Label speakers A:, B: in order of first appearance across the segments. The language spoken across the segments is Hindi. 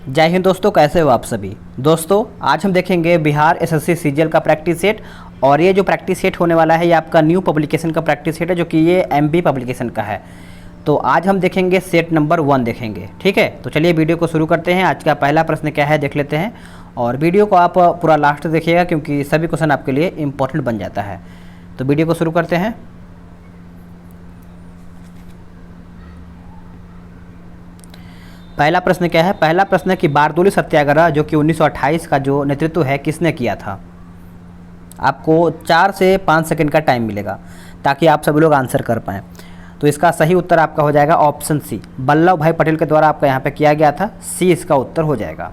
A: जय हिंद दोस्तों, कैसे हो आप सभी। दोस्तों आज हम देखेंगे बिहार एसएससी सीजीएल का प्रैक्टिस सेट। और ये जो प्रैक्टिस सेट होने वाला है ये आपका न्यू पब्लिकेशन का प्रैक्टिस सेट है, जो कि ये एमबी पब्लिकेशन का है। तो आज हम देखेंगे सेट नंबर 1 देखेंगे, ठीक है। तो चलिए वीडियो को शुरू करते हैं। आज का पहला प्रश्न क्या है देख लेते हैं, और वीडियो को आप पूरा लास्ट देखिएगा क्योंकि सभी क्वेश्चन आपके लिए इंपॉर्टेंट बन जाता है। तो वीडियो को शुरू करते हैं। पहला प्रश्न क्या है, पहला प्रश्न है कि बारदोली सत्याग्रह जो कि 1928 का जो नेतृत्व है किसने किया था। आपको 4 से 5 सेकंड का टाइम मिलेगा ताकि आप सभी लोग आंसर कर पाएँ। तो इसका सही उत्तर आपका हो जाएगा ऑप्शन सी, वल्लभ भाई पटेल के द्वारा आपका यहाँ पे किया गया था। सी इसका उत्तर हो जाएगा।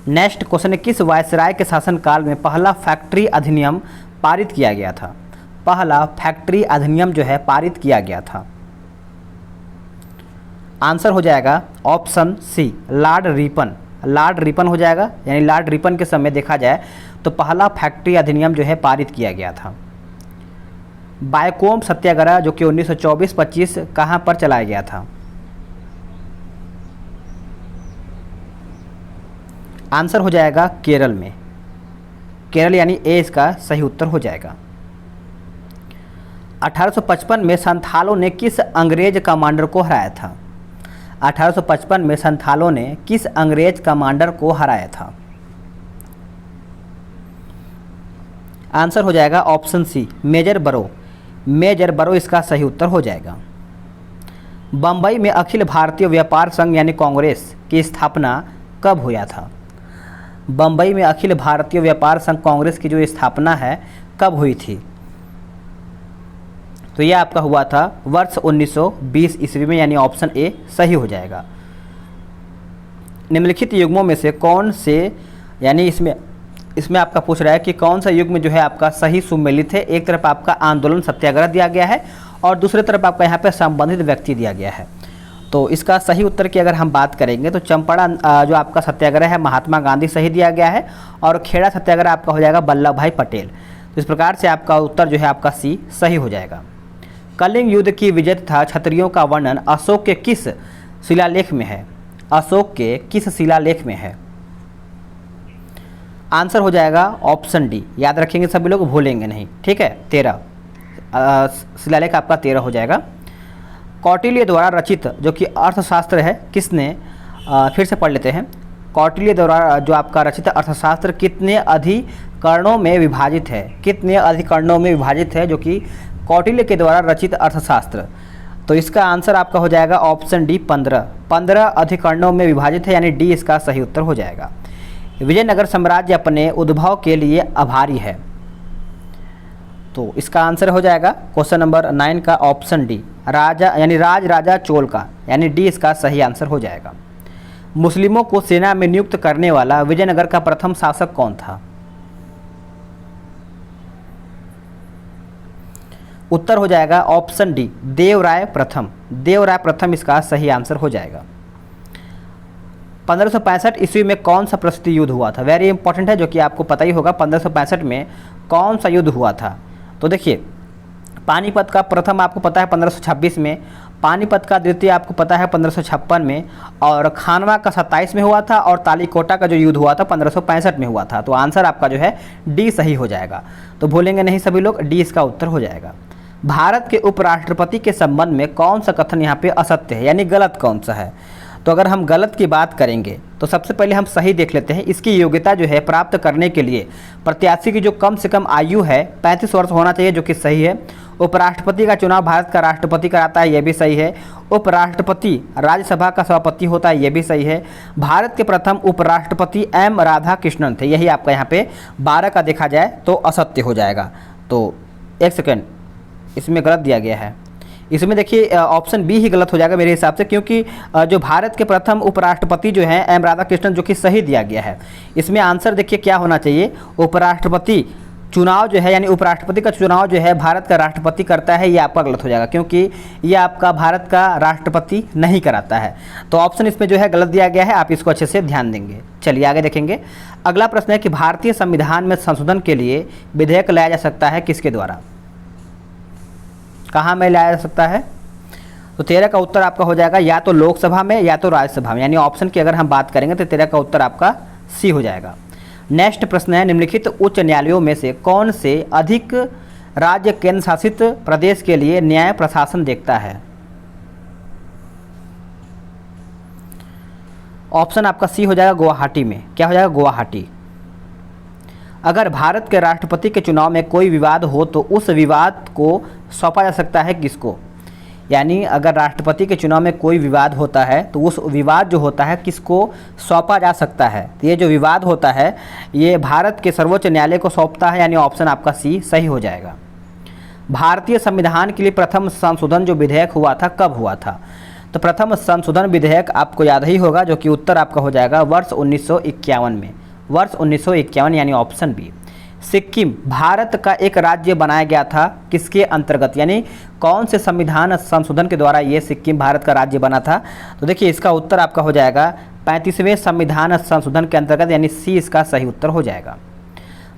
A: नेक्स्ट क्वेश्चन है, किस वायसराय के शासनकाल में पहला फैक्ट्री अधिनियम पारित किया गया था। पहला फैक्ट्री अधिनियम जो है पारित किया गया था। आंसर हो जाएगा option C, Lord Ripon. Lord Ripon हो जाएगा, यानी लॉर्ड रिपन के समय देखा जाए तो पहला फैक्ट्री अधिनियम जो है पारित किया गया था। बायकोम सत्याग्रह जो कि 1924-25 कहाँ पर चलाया गया था। आंसर हो जाएगा केरल में। केरल यानी ए इसका सही उत्तर हो जाएगा। 1855 में संथालों ने किस अंग्रेज कमांडर को हराया था। 1855 में संथालों ने किस अंग्रेज कमांडर को हराया था। आंसर हो जाएगा ऑप्शन सी, मेजर बरो। मेजर बरो इसका सही उत्तर हो जाएगा। बंबई में अखिल भारतीय व्यापार संघ यानी कांग्रेस की स्थापना कब हुआ था। बंबई में अखिल भारतीय व्यापार संघ कांग्रेस की जो स्थापना है कब हुई थी। तो यह आपका हुआ था वर्ष 1920 ईस्वी में, यानी ऑप्शन ए सही हो जाएगा। निम्नलिखित युग्मों में से कौन से, यानी इसमें आपका पूछ रहा है कि कौन सा युग्म जो है आपका सही सुमेलित है। एक तरफ आपका आंदोलन सत्याग्रह दिया गया है और दूसरी तरफ आपका यहाँ पे संबंधित व्यक्ति दिया गया है। तो इसका सही उत्तर की अगर हम बात करेंगे तो चंपारण जो आपका सत्याग्रह है महात्मा गांधी सही दिया गया है, और खेड़ा सत्याग्रह आपका हो जाएगा वल्लभ भाई पटेल। तो इस प्रकार से आपका उत्तर जो है आपका सी सही हो जाएगा। कलिंग युद्ध की विजय तथा क्षत्रियों का वर्णन अशोक के किस शिलालेख में है। अशोक के किस शिलालेख में है। आंसर हो जाएगा ऑप्शन डी, याद रखेंगे सभी लोग, भूलेंगे नहीं, ठीक है। 13 शिलालेख आपका 13 हो जाएगा। कौटिल्य द्वारा रचित जो कि अर्थशास्त्र है किसने, फिर से पढ़ लेते हैं। कौटिल्य द्वारा जो आपका रचित अर्थशास्त्र कितने अधिकरणों में विभाजित है। कितने अधिकरणों में विभाजित है जो कि कौटिल्य के द्वारा रचित अर्थशास्त्र। तो इसका आंसर आपका हो जाएगा ऑप्शन डी, 15 अधिकरणों में विभाजित है, यानी डी इसका सही उत्तर हो जाएगा। विजयनगर साम्राज्य अपने उद्भव के लिए आभारी है। तो इसका आंसर हो जाएगा क्वेश्चन नंबर 9 का ऑप्शन डी, राजा यानी राज राजा चोल का, यानी डी इसका सही आंसर हो जाएगा। मुस्लिमों को सेना में नियुक्त करने वाला विजयनगर का प्रथम शासक कौन था। उत्तर हो जाएगा ऑप्शन डी, देवराय प्रथम। देवराय प्रथम इसका सही आंसर हो जाएगा। 1565 ईस्वी में कौन सा प्रसिद्ध युद्ध हुआ था। वेरी इंपॉर्टेंट है, जो कि आपको पता ही होगा 1565 में कौन सा युद्ध हुआ था। तो देखिए, पानीपत का प्रथम आपको पता है 1526 में, पानीपत का द्वितीय आपको पता है 1556 में, और खानवा का 27 में हुआ था, और तालीकोटा का जो युद्ध हुआ था 1565 में हुआ था। तो आंसर आपका जो है डी सही हो जाएगा। तो भूलेंगे नहीं सभी लोग, डी इसका उत्तर हो जाएगा। भारत के उपराष्ट्रपति के संबंध में कौन सा कथन यहाँ पे असत्य है, यानी गलत कौन सा है। तो अगर हम गलत की बात करेंगे तो सबसे पहले हम सही देख लेते हैं। इसकी योग्यता जो है प्राप्त करने के लिए प्रत्याशी की जो कम से कम आयु है 35 वर्ष होना चाहिए, जो कि सही है। उपराष्ट्रपति का चुनाव भारत का राष्ट्रपति कराता है, यह भी सही है। उपराष्ट्रपति राज्यसभा का सभापति होता है, यह भी सही है। भारत के प्रथम उपराष्ट्रपति एम राधा कृष्णन थे, यही आपका यहाँ पे 12 का देखा जाए तो असत्य हो जाएगा। तो एक सेकेंड, इसमें गलत दिया गया है। इसमें देखिए ऑप्शन बी ही गलत हो जाएगा मेरे हिसाब से, क्योंकि जो भारत के प्रथम उपराष्ट्रपति जो हैं एम राधा कृष्णन, जो कि सही दिया गया है। इसमें आंसर देखिए क्या होना चाहिए, उपराष्ट्रपति चुनाव जो है, यानी उपराष्ट्रपति का चुनाव जो है भारत का राष्ट्रपति करता है, ये आपका गलत हो जाएगा, क्योंकि ये आपका भारत का राष्ट्रपति नहीं कराता है। तो ऑप्शन इसमें जो है गलत दिया गया है, आप इसको अच्छे से ध्यान देंगे। चलिए आगे देखेंगे। अगला प्रश्न है कि भारतीय संविधान में संशोधन के लिए विधेयक लाया जा सकता है किसके द्वारा। कहाँ में लाया जा सकता है। तो 13 का उत्तर आपका हो जाएगा या तो लोकसभा में या तो राज्यसभा में, यानी ऑप्शन की अगर हम बात करेंगे तो 13 का उत्तर आपका सी हो जाएगा। नेक्स्ट प्रश्न है, निम्नलिखित उच्च न्यायालयों में से कौन से अधिक राज्य केंद्र शासित प्रदेश के लिए न्याय प्रशासन देखता है? ऑप्शन आपका सी हो जाएगा गुवाहाटी में। क्या हो जाएगा? गुवाहाटी। अगर भारत के राष्ट्रपति के चुनाव में कोई विवाद हो तो उस विवाद को सौंपा जा सकता है किसको? यानी अगर राष्ट्रपति के चुनाव में कोई विवाद होता है तो उस विवाद जो होता है किसको सौंपा जा सकता है? तो ये जो विवाद होता है ये भारत के सर्वोच्च न्यायालय को सौंपता है, यानी ऑप्शन आपका सी सही हो जाएगा। भारतीय संविधान के लिए प्रथम संशोधन जो विधेयक हुआ था कब हुआ था? तो प्रथम संशोधन विधेयक आपको याद ही होगा, जो कि उत्तर आपका हो जाएगा वर्ष 1951 में। वर्ष 1951 यानी ऑप्शन बी। सिक्किम भारत का एक राज्य बनाया गया था किसके अंतर्गत? यानी कौन से संविधान संशोधन के द्वारा ये सिक्किम भारत का राज्य बना था? तो देखिए इसका उत्तर आपका हो जाएगा 35वें संविधान संशोधन के अंतर्गत, यानी सी इसका सही उत्तर हो जाएगा।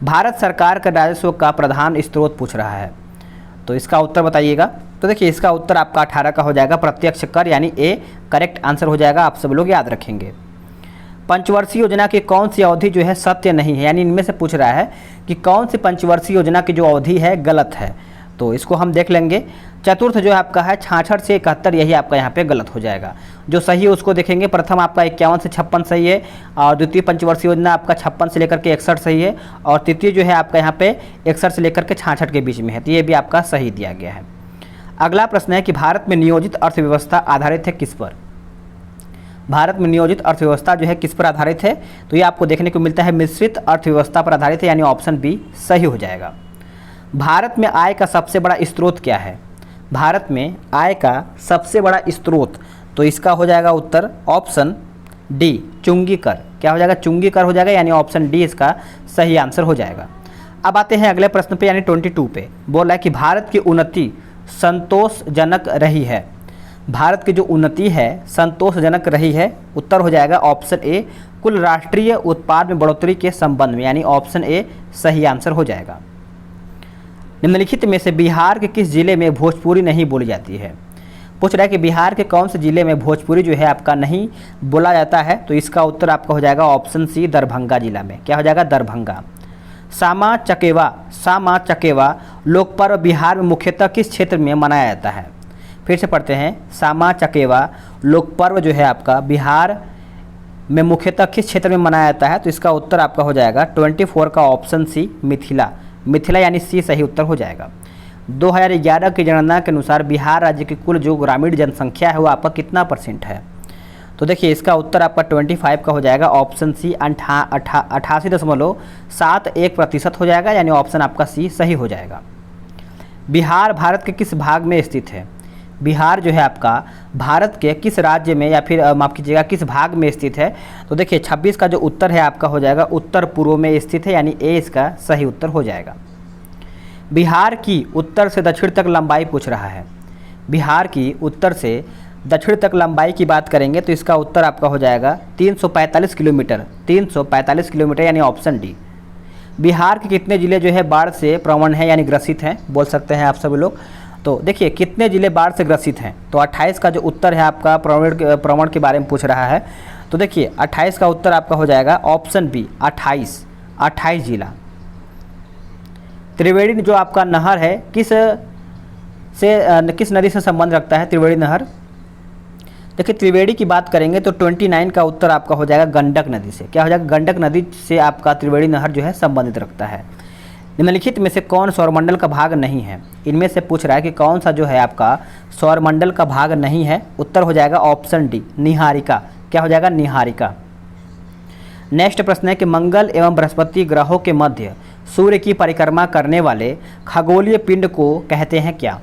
A: भारत सरकार का राजस्व का प्रधान स्रोत पूछ रहा है, तो इसका उत्तर बताइएगा। तो देखिए इसका उत्तर आपका 18 का हो जाएगा प्रत्यक्ष कर, यानी ए करेक्ट आंसर हो जाएगा। आप सब लोग याद रखेंगे। पंचवर्षीय योजना की कौन सी अवधि जो है सत्य नहीं है? यानी इनमें से पूछ रहा है कि कौन सी पंचवर्षीय योजना की जो अवधि है गलत है, तो इसको हम देख लेंगे। चतुर्थ जो है आपका है 66 से 71, यही आपका यहाँ पे गलत हो जाएगा। जो सही है उसको देखेंगे। प्रथम आपका 51 से 56 सही है, और द्वितीय पंचवर्षीय योजना आपका 56 से लेकर के 61 सही है, और तृतीय जो है आपका यहाँ पे 61 से लेकर के 66 के बीच में है, तो ये भी आपका सही दिया गया है। अगला प्रश्न है कि भारत में नियोजित अर्थव्यवस्था आधारित है किस पर? भारत में नियोजित अर्थव्यवस्था जो है किस पर आधारित है? तो ये आपको देखने को मिलता है मिश्रित अर्थव्यवस्था पर आधारित है, यानी ऑप्शन बी सही हो जाएगा। भारत में आय का सबसे बड़ा स्रोत क्या है? भारत में आय का सबसे बड़ा स्रोत, तो इसका हो जाएगा उत्तर ऑप्शन डी चुंगी कर। क्या हो जाएगा? चुंगी कर हो जाएगा, यानी ऑप्शन डी इसका सही आंसर हो जाएगा। अब आते हैं अगले प्रश्न पे, यानी 22 पे। बोल रहा है कि भारत की उन्नति संतोषजनक रही है। भारत की जो उन्नति है संतोषजनक रही है, उत्तर हो जाएगा ऑप्शन ए कुल राष्ट्रीय उत्पाद में बढ़ोतरी के संबंध में, यानी ऑप्शन ए सही आंसर हो जाएगा। निम्नलिखित में से बिहार के किस जिले में भोजपुरी नहीं बोली जाती है? पूछ रहा है कि बिहार के कौन से जिले में भोजपुरी जो है आपका नहीं बोला जाता है? तो इसका उत्तर आपका हो जाएगा ऑप्शन सी दरभंगा जिला में। क्या हो जाएगा? दरभंगा। सामा चकेवा लोक पर्व बिहार में मुख्यतः किस क्षेत्र में मनाया जाता है? फिर से पढ़ते हैं। सामा चकेवा लोक पर्व जो है आपका बिहार में मुख्यतः किस क्षेत्र में मनाया जाता है? तो इसका उत्तर आपका हो जाएगा 24 का ऑप्शन सी मिथिला, यानी सी सही उत्तर हो जाएगा। 2011 की जनगणना के अनुसार बिहार राज्य की कुल जो ग्रामीण जनसंख्या है वो आपका कितना % है? तो देखिए इसका उत्तर आपका 25 का हो जाएगा ऑप्शन सी 88.71% हो जाएगा, यानी ऑप्शन आपका सी सही हो जाएगा। बिहार भारत के किस भाग में स्थित है? बिहार जो है आपका भारत के किस राज्य में, या फिर माफ़ कीजिएगा किस भाग में स्थित है? तो देखिए 26 का जो उत्तर है आपका हो जाएगा उत्तर पूर्व में स्थित है, यानी ए इसका सही उत्तर हो जाएगा। बिहार की उत्तर से दक्षिण तक लंबाई पूछ रहा है। बिहार की उत्तर से दक्षिण तक लंबाई की बात करेंगे तो इसका उत्तर आपका हो जाएगा 345 किलोमीटर, यानी ऑप्शन डी। बिहार के कितने ज़िले जो है बाढ़ से प्रवण है, यानी ग्रसित हैं, बोल सकते हैं आप सभी लोग। तो देखिए कितने ज़िले बाढ़ से ग्रसित हैं? तो 28 का जो उत्तर है आपका प्रवण के बारे में पूछ रहा है। तो देखिए 28 का उत्तर आपका हो जाएगा ऑप्शन बी 28 जिला। त्रिवेणी जो आपका नहर है किस नदी से संबंध रखता है? त्रिवेणी नहर, देखिए त्रिवेणी की बात करेंगे तो 29 का उत्तर आपका हो जाएगा गंडक नदी से। क्या हो जाएगा? गंडक नदी से आपका त्रिवेणी नहर जो है संबंधित रखता है। निम्नलिखित में से कौन सौरमंडल का भाग नहीं है? इनमें से पूछ रहा है कि कौन सा जो है आपका सौरमंडल का भाग नहीं है? उत्तर हो जाएगा ऑप्शन डी निहारिका। क्या हो जाएगा? निहारिका। नेक्स्ट प्रश्न है कि मंगल एवं बृहस्पति ग्रहों के मध्य सूर्य की परिक्रमा करने वाले खगोलीय पिंड को कहते हैं क्या?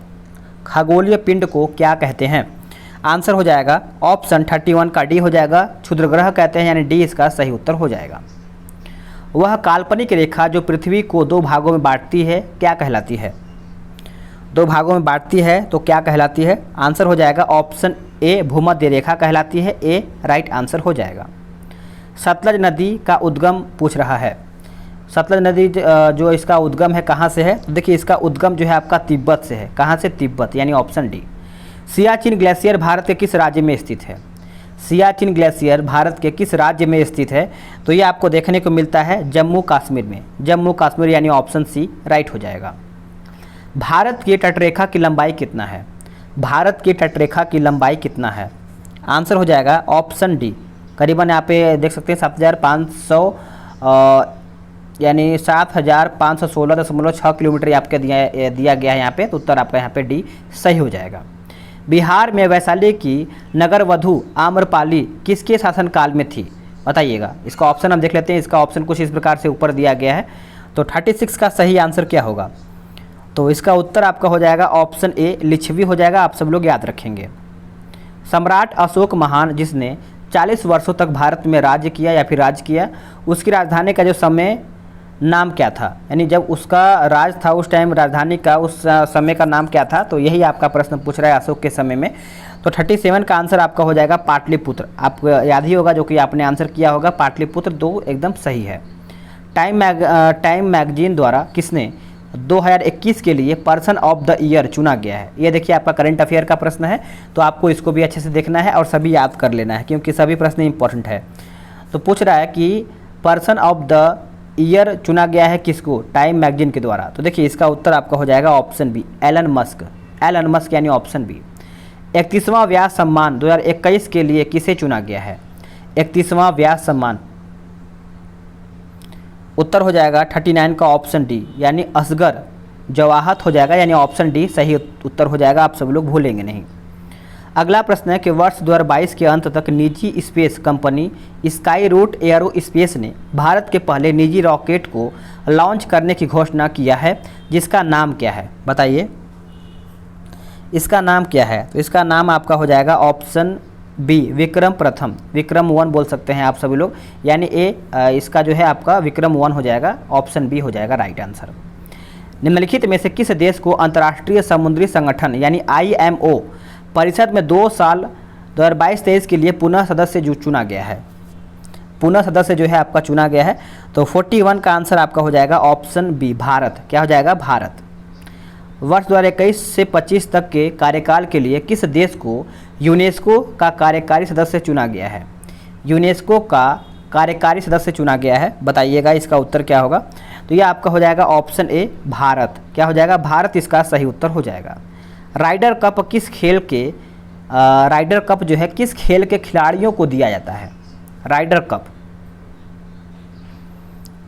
A: खगोलीय पिंड को क्या कहते हैं? आंसर हो जाएगा ऑप्शन 31 का डी हो जाएगा क्षुद्र ग्रह कहते हैं, यानी डी इसका सही उत्तर हो जाएगा। वह काल्पनिक रेखा जो पृथ्वी को 2 भागों में बांटती है क्या कहलाती है? 2 भागों में बांटती है तो क्या कहलाती है? आंसर हो जाएगा ऑप्शन ए भूमध्य रेखा कहलाती है, ए राइट आंसर हो जाएगा। सतलज नदी का उद्गम पूछ रहा है। सतलज नदी जो इसका उद्गम है कहाँ से है? देखिए इसका उद्गम जो है आपका तिब्बत से है। कहाँ से? तिब्बत, यानी option D. Siachen glacier Bharat के किस राज्य में स्थित है? सियाचिन ग्लेशियर भारत के किस राज्य में स्थित है? तो ये आपको देखने को मिलता है जम्मू कश्मीर में। जम्मू कश्मीर यानी ऑप्शन सी राइट हो जाएगा। भारत की तटरेखा की लंबाई कितना है? भारत की तटरेखा की लंबाई कितना है? आंसर हो जाएगा ऑप्शन डी, करीबन यहाँ पे देख सकते हैं 7,500 यानी 7,516.6 किलोमीटर आपके दिया गया है यहाँ पे। तो उत्तर आपका यहाँ पे डी सही हो जाएगा। बिहार में वैशाली की नगर वधु आम्रपाली किसके शासनकाल में थी? बताइएगा। इसका ऑप्शन हम देख लेते हैं। इसका ऑप्शन कुछ इस प्रकार से ऊपर दिया गया है। तो 36 का सही आंसर क्या होगा? तो इसका उत्तर आपका हो जाएगा ऑप्शन ए लिच्छवी हो जाएगा। आप सब लोग याद रखेंगे। सम्राट अशोक महान जिसने 40 वर्षों तक भारत में राज्य किया या फिर राज किया, उसकी राजधानी का जो समय नाम क्या था? यानी जब उसका राज था उस टाइम राजधानी का उस समय का नाम क्या था? तो यही आपका प्रश्न पूछ रहा है अशोक के समय में। तो 37 का आंसर आपका हो जाएगा पाटलिपुत्र। आपको याद ही होगा जो कि आपने आंसर किया होगा पाटलिपुत्र, 2 एकदम सही है। टाइम मैगजीन द्वारा किसने 2021 के लिए पर्सन ऑफ द ईयर चुना गया है? ये देखिए आपका करंट अफेयर का प्रश्न है, तो आपको इसको भी अच्छे से देखना है और सभी याद कर लेना है क्योंकि सभी प्रश्न इंपॉर्टेंट है। तो पूछ रहा है कि पर्सन ऑफ द ईयर चुना गया है किसको? टाइम मैगजीन के द्वारा। तो देखिए इसका उत्तर आपका हो जाएगा option B Elon Musk. Elon Musk यानी ऑप्शन बी। 31वां व्यास सम्मान 2021 के लिए किसे चुना गया है? 31वां व्यास सम्मान उत्तर हो जाएगा 39 का ऑप्शन डी यानी असगर जवाहत हो जाएगा, यानी ऑप्शन डी सही उत्तर हो जाएगा। आप सब लोग भूलेंगे नहीं। अगला प्रश्न है कि वर्ष 2022 के अंत तक निजी space company Skyroot Aerospace ने भारत के पहले निजी रॉकेट को लॉन्च करने की घोषणा किया है, जिसका नाम क्या है? बताइए इसका नाम क्या है? तो इसका नाम आपका हो जाएगा ऑप्शन बी विक्रम प्रथम। विक्रम 1 बोल सकते हैं आप सभी लोग, यानी इसका जो है आपका विक्रम 1 हो जाएगा। ऑप्शन बी हो जाएगा राइट आंसर। निम्नलिखित में से किस देश को अंतर्राष्ट्रीय समुद्री संगठन यानी IMO परिषद में 2 साल 2022-23 के लिए पुनः सदस्य चुना गया है? पुनः सदस्य जो है आपका चुना गया है। तो 41 का आंसर आपका हो जाएगा ऑप्शन बी भारत। क्या हो जाएगा? भारत। वर्ष 2021 से 25 तक के कार्यकाल के लिए किस देश को यूनेस्को का कार्यकारी सदस्य चुना गया है? यूनेस्को का कार्यकारी सदस्य चुना गया है, बताइएगा इसका उत्तर क्या होगा? तो ये आपका हो जाएगा ऑप्शन ए भारत। क्या हो जाएगा? भारत इसका सही उत्तर हो जाएगा। राइडर कप किस खेल के राइडर कप जो है किस खेल के खिलाड़ियों को दिया जाता है? राइडर कप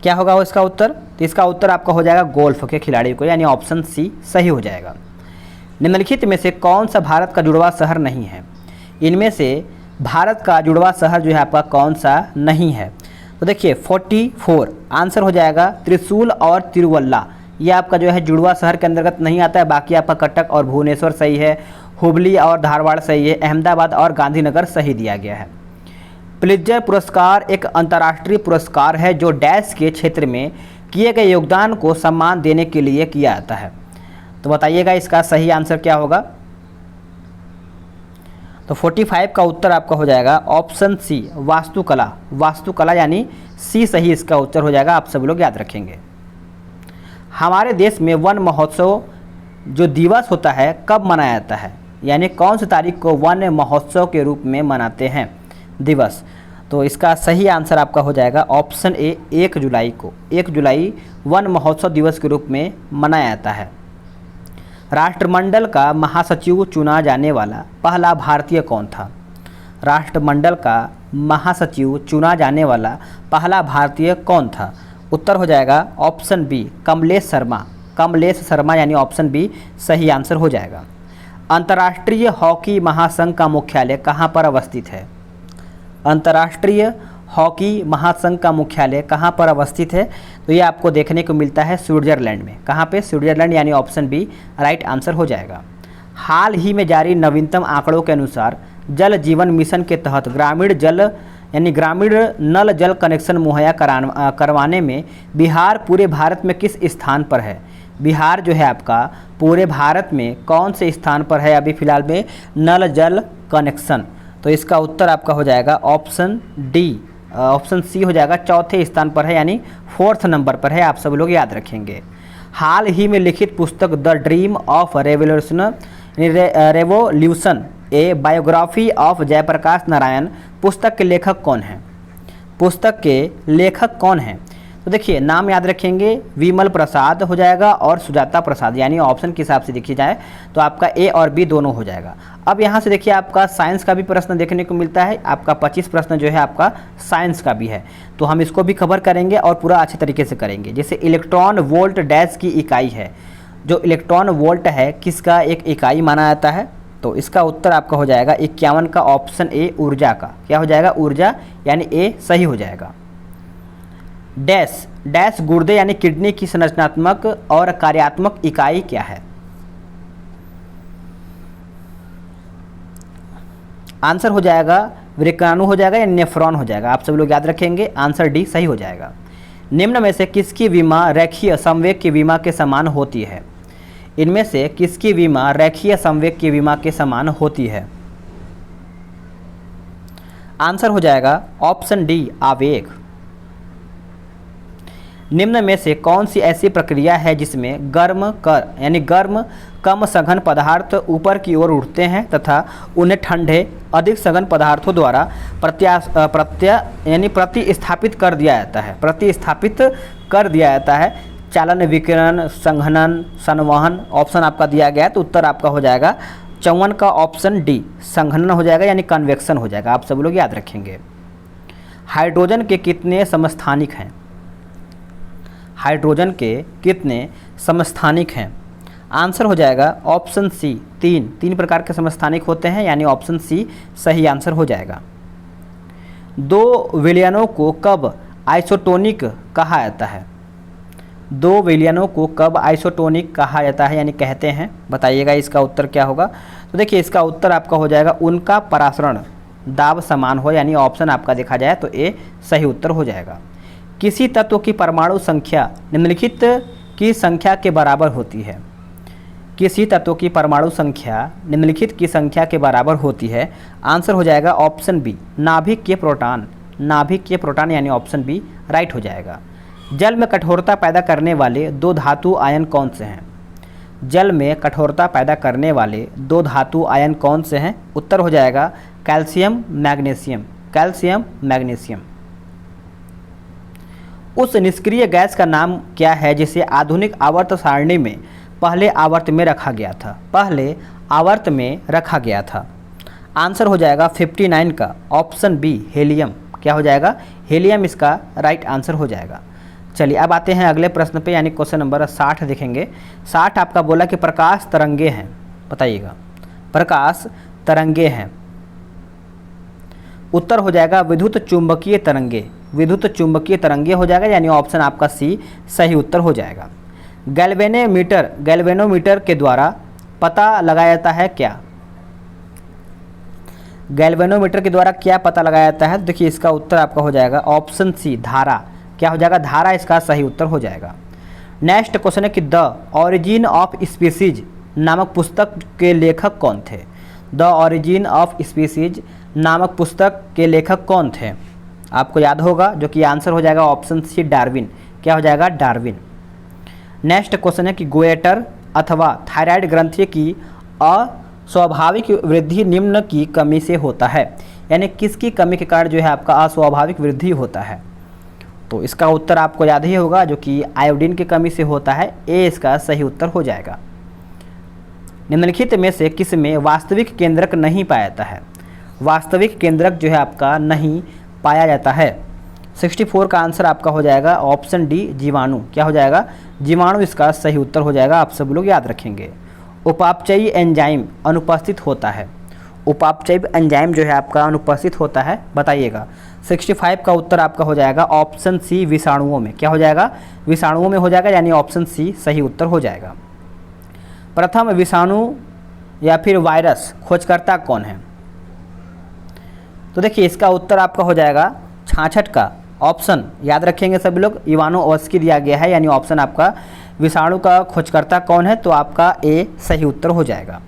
A: क्या होगा वो इसका उत्तर? तो इसका उत्तर आपका हो जाएगा गोल्फ के खिलाड़ी को, यानी ऑप्शन सी सही हो जाएगा। निम्नलिखित में से कौन सा भारत का जुड़वा शहर नहीं है? इनमें से भारत का जुड़वा शहर जो है आपका कौन सा नहीं है? तो देखिए 44 आंसर हो जाएगा त्रिशूल और तिरुवल्ला। ये आपका जो है जुड़वा शहर के अंतर्गत नहीं आता है। बाकी आपका कटक और भुवनेश्वर सही है, हुबली और धारवाड़ सही है, अहमदाबाद और गांधीनगर सही दिया गया है। प्लित्जर पुरस्कार एक अंतर्राष्ट्रीय पुरस्कार है जो डैश के क्षेत्र में किए गए योगदान को सम्मान देने के लिए किया जाता है। तो बताइएगा इसका सही आंसर क्या होगा? तो 45 का उत्तर आपका हो जाएगा ऑप्शन सी वास्तुकला। वास्तुकला यानी सी सही इसका उत्तर हो जाएगा। आप सब लोग याद रखेंगे। हमारे देश में वन महोत्सव जो दिवस होता है कब मनाया जाता है? यानी कौन सी तारीख को वन महोत्सव के रूप में मनाते हैं दिवस? तो इसका सही आंसर आपका हो जाएगा ऑप्शन ए 1 जुलाई को। 1 जुलाई वन महोत्सव दिवस के रूप में मनाया जाता है। राष्ट्रमंडल का महासचिव चुना जाने वाला पहला भारतीय कौन था? राष्ट्रमंडल का महासचिव चुना जाने वाला पहला भारतीय कौन था? उत्तर हो जाएगा ऑप्शन बी कमलेश शर्मा। कमलेश शर्मा यानी ऑप्शन बी सही आंसर हो जाएगा। अंतर्राष्ट्रीय हॉकी महासंघ का मुख्यालय कहाँ पर अवस्थित है? अंतर्राष्ट्रीय हॉकी महासंघ का मुख्यालय कहाँ पर अवस्थित है? तो ये आपको देखने को मिलता है स्विट्जरलैंड में। कहाँ पे? स्विट्जरलैंड, यानी ऑप्शन बी राइट आंसर हो जाएगा। हाल ही में जारी नवीनतम आंकड़ों के अनुसार जल जीवन मिशन के तहत ग्रामीण नल जल कनेक्शन मुहैया करवाने में बिहार पूरे भारत में किस स्थान पर है? बिहार जो है आपका पूरे भारत में कौन से स्थान पर है अभी फ़िलहाल में नल जल कनेक्शन? तो इसका उत्तर आपका हो जाएगा ऑप्शन डी, ऑप्शन सी हो जाएगा, चौथे स्थान पर है, यानी 4th नंबर पर है। आप सब लोग याद रखेंगे। हाल ही में लिखित पुस्तक the dream of revolution revolution a biography of Jayaprakash Narayan पुस्तक के लेखक कौन हैं? पुस्तक के लेखक कौन हैं? तो देखिए नाम याद रखेंगे, विमल प्रसाद हो जाएगा और सुजाता प्रसाद, यानी ऑप्शन के हिसाब से देखी जाए तो आपका ए और बी दोनों हो जाएगा। अब यहाँ से देखिए आपका साइंस का भी प्रश्न देखने को मिलता है, आपका 25 प्रश्न जो है आपका साइंस का भी है, तो हम इसको भी कवर करेंगे और पूरा अच्छे तरीके से करेंगे। जैसे इलेक्ट्रॉन वोल्ट डैश की इकाई है, जो इलेक्ट्रॉन वोल्ट है किसका एक इकाई माना जाता है? तो इसका उत्तर आपका हो जाएगा 51 का ऑप्शन ए ऊर्जा का। क्या हो जाएगा? ऊर्जा, यानी ए सही हो जाएगा। डैश डैश गुर्दे यानी किडनी की संरचनात्मक और कार्यात्मक इकाई क्या है? आंसर हो जाएगा वृक्काणु हो जाएगा या नेफ्रॉन हो जाएगा, आप सब लोग याद रखेंगे, आंसर डी सही हो जाएगा। निम्न में से किसकी विमा रेखीय संवेग की विमा के समान होती है? इनमें से किसकी विमा रेखीय संवेग की विमा के समान होती है? आंसर हो जाएगा ऑप्शन डी आवेग। निम्न में से कौन सी ऐसी प्रक्रिया है जिसमें गर्म कम सघन पदार्थ ऊपर की ओर उठते हैं तथा उन्हें ठंडे अधिक सघन पदार्थों द्वारा प्रतिस्थापित कर दिया जाता है? चालन, विकिरण, संघनन, संवहन, ऑप्शन आपका दिया गया है, तो उत्तर आपका हो जाएगा 54 का ऑप्शन डी संघनन हो जाएगा, यानी कन्वेक्शन हो जाएगा, आप सब लोग याद रखेंगे। हाइड्रोजन के कितने समस्थानिक हैं? हाइड्रोजन के कितने समस्थानिक हैं? आंसर हो जाएगा ऑप्शन सी तीन प्रकार के समस्थानिक होते हैं, यानी ऑप्शन सी सही आंसर हो जाएगा। दो विलयनों को कब आइसोटोनिक कहा जाता है? दो विलयनों को कब आइसोटोनिक कहा जाता है, यानी कहते हैं? बताइएगा इसका उत्तर क्या होगा। तो देखिए इसका उत्तर आपका हो जाएगा उनका परासरण दाब समान हो, यानी ऑप्शन आपका देखा जाए तो ए सही उत्तर हो जाएगा। किसी तत्व की परमाणु संख्या निम्नलिखित की संख्या के बराबर होती है? किसी तत्व की परमाणु संख्या निम्नलिखित की संख्या के बराबर होती है? आंसर हो जाएगा ऑप्शन बी नाभिक के प्रोटॉन, यानी ऑप्शन बी राइट हो जाएगा। जल में कठोरता पैदा करने वाले दो धातु आयन कौन से हैं? जल में कठोरता पैदा करने वाले दो धातु आयन कौन से हैं? उत्तर हो जाएगा कैल्शियम मैग्नीशियम। उस निष्क्रिय गैस का नाम क्या है जिसे आधुनिक आवर्त सारणी में पहले आवर्त में रखा गया था? आंसर हो जाएगा 59 का ऑप्शन बी हेलियम। क्या हो जाएगा? हेलियम इसका राइट आंसर हो जाएगा। चलिए अब आते हैं अगले प्रश्न पे, यानी क्वेश्चन नंबर 60 देखेंगे। 60 आपका बोला कि प्रकाश तरंगे हैं, बताइएगा प्रकाश तरंगे हैं। उत्तर हो जाएगा विद्युत चुंबकीय तरंगे हो जाएगा, यानी ऑप्शन आपका सी सही उत्तर हो जाएगा। गैल्वेनोमीटर के द्वारा पता लगाया जाता है क्या? गैल्वेनोमीटर के द्वारा क्या पता लगाया जाता है? देखिए इसका उत्तर आपका हो जाएगा ऑप्शन सी धारा। क्या हो जाएगा? धारा इसका सही उत्तर हो जाएगा। नेक्स्ट क्वेश्चन है कि द ऑरिजिन ऑफ स्पीसीज नामक पुस्तक के लेखक कौन थे? द ऑरिजिन ऑफ स्पीसीज नामक पुस्तक के लेखक कौन थे? आपको याद होगा, जो कि आंसर हो जाएगा ऑप्शन सी डार्विन। क्या हो जाएगा? डार्विन। नेक्स्ट क्वेश्चन है कि गोएटर अथवा थायराइड ग्रंथि की अस्वाभाविक वृद्धि निम्न की कमी से होता है, यानी किसकी कमी के कारण जो है आपका अस्वाभाविक वृद्धि होता है? तो इसका उत्तर आपको याद ही होगा, जो कि आयोडीन की कमी से होता है। ए इसका सही उत्तर हो जाएगा। निम्नलिखित में से किस में वास्तविक केंद्रक नहीं पाया जाता है? वास्तविक केंद्रक जो है आपका नहीं पाया जाता है। 64 का आंसर आपका हो जाएगा ऑप्शन डी जीवाणु। क्या हो जाएगा? जीवाणु इसका सही उत्तर हो जाएगा, आप सब लोग याद रखेंगे। उपापचयी एंजाइम अनुपस्थित होता है। उपापचयी एंजाइम जो है आपका अनुपस्थित होता है, बताइएगा। 65 का उत्तर आपका हो जाएगा ऑप्शन सी विषाणुओं में। क्या हो जाएगा? विषाणुओं में हो जाएगा, यानी ऑप्शन सी सही उत्तर हो जाएगा। प्रथम विषाणु या फिर वायरस खोजकर्ता कौन है? तो देखिए इसका उत्तर आपका हो जाएगा 66 का ऑप्शन, याद रखेंगे सभी लोग, इवानोव्स्की दिया गया है, यानी ऑप्शन आपका विषाणु का खोजकर्ता कौन है? तो आपका ए सही उत्तर हो जाएगा।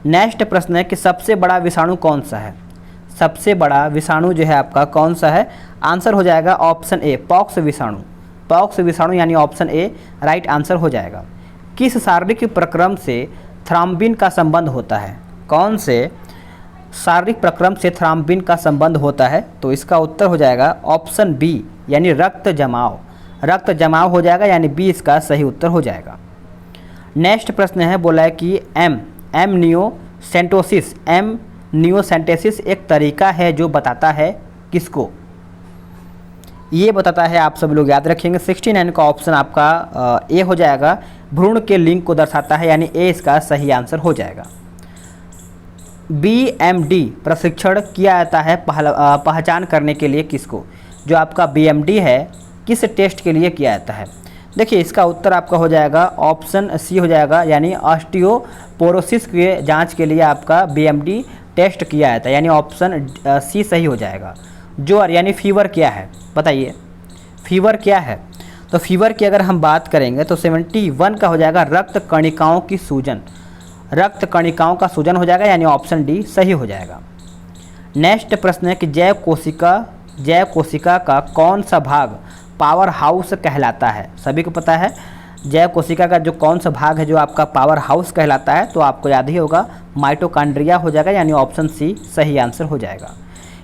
A: नेक्स्ट प्रश्न है कि सबसे बड़ा विषाणु कौन सा है? सबसे बड़ा विषाणु जो है आपका कौन सा है? आंसर हो जाएगा ऑप्शन ए पॉक्स विषाणु, यानी ऑप्शन ए राइट आंसर हो जाएगा। किस शारीरिक प्रक्रम से थ्राम्बिन का संबंध होता है? कौन से शारीरिक प्रक्रम से थ्राम्बिन का संबंध होता है? तो इसका उत्तर हो जाएगा ऑप्शन बी, यानी रक्त जमाव। रक्त जमाव हो जाएगा, यानी बी इसका सही उत्तर हो जाएगा। नेक्स्ट प्रश्न है, बोला है कि एम नियोसेंटेसिस एक तरीका है जो बताता है किसको? ये बताता है, आप सब लोग याद रखेंगे, 69 का ऑप्शन आपका ए हो जाएगा, भ्रूण के लिंग को दर्शाता है, यानी ए इसका सही आंसर हो जाएगा। BMD प्रशिक्षण किया जाता है पहचान करने के लिए किसको? जो आपका BMD है किस टेस्ट के लिए किया जाता है? देखिए इसका उत्तर आपका हो जाएगा ऑप्शन सी हो जाएगा, यानी ऑस्टियोपोरोसिस के जांच के लिए आपका BMD टेस्ट किया जाता है, यानी ऑप्शन सी सही हो जाएगा। ज्वर यानी फीवर क्या है? बताइए फीवर क्या है? तो फीवर की अगर हम बात करेंगे तो 71 का हो जाएगा रक्त कणिकाओं की सूजन। रक्त कणिकाओं का सूजन हो जाएगा, यानी ऑप्शन डी सही हो जाएगा। नेक्स्ट प्रश्न है कि जैव कोशिका का कौन सा भाग पावर हाउस कहलाता है? सभी को पता है जैव कोशिका का जो कौन सा भाग है जो आपका पावर हाउस कहलाता है, तो आपको याद ही होगा माइटोकॉन्ड्रिया हो जाएगा, यानी ऑप्शन सी सही आंसर हो जाएगा।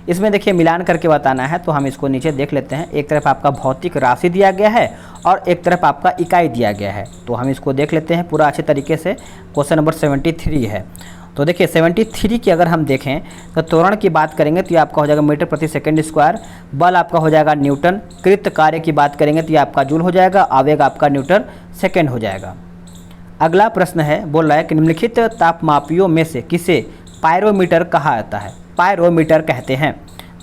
A: इसमें देखिए मिलान करके बताना है, तो हम इसको नीचे देख लेते हैं। एक तरफ आपका भौतिक राशि दिया गया है और एक तरफ आपका इकाई दिया गया है, तो हम इसको देख लेते हैं पूरा अच्छे तरीके से। क्वेश्चन नंबर 73 है, तो देखिए 73 की अगर हम देखें तो त्वरण की बात करेंगे तो ये आपका हो जाएगा मीटर प्रति सेकंड स्क्वायर, बल आपका हो जाएगा न्यूटन, कृत कार्य की बात करेंगे तो ये आपका जूल हो जाएगा, आवेग आपका न्यूटन सेकंड हो जाएगा। अगला प्रश्न है, बोल रहा है कि निम्नलिखित तापमापियों में से किसे पायरोमीटर कहा जाता है? पायरोमीटर कहते हैं,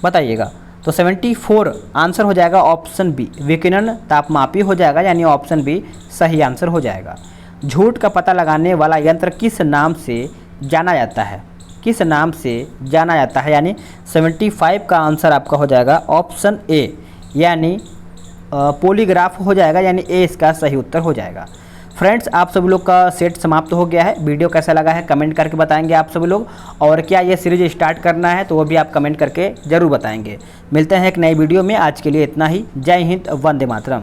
A: बताइएगा। तो 74 आंसर हो जाएगा ऑप्शन बी, विकिरण तापमापी हो जाएगा, यानी ऑप्शन बी सही आंसर हो जाएगा। झूठ का पता लगाने वाला यंत्र किस नाम से जाना जाता है? किस नाम से जाना जाता है? यानी 75 का आंसर आपका हो जाएगा ऑप्शन ए, यानी पॉलीग्राफ हो जाएगा, यानी ए इसका सही उत्तर हो जाएगा। फ्रेंड्स आप सभी लोग का सेट समाप्त हो गया है। वीडियो कैसा लगा है कमेंट करके बताएंगे आप सभी लोग, और क्या ये सीरीज स्टार्ट करना है तो वो भी आप कमेंट करके ज़रूर बताएंगे। मिलते हैं एक नई वीडियो में, आज के लिए इतना ही। जय हिंद, वंदे मातरम।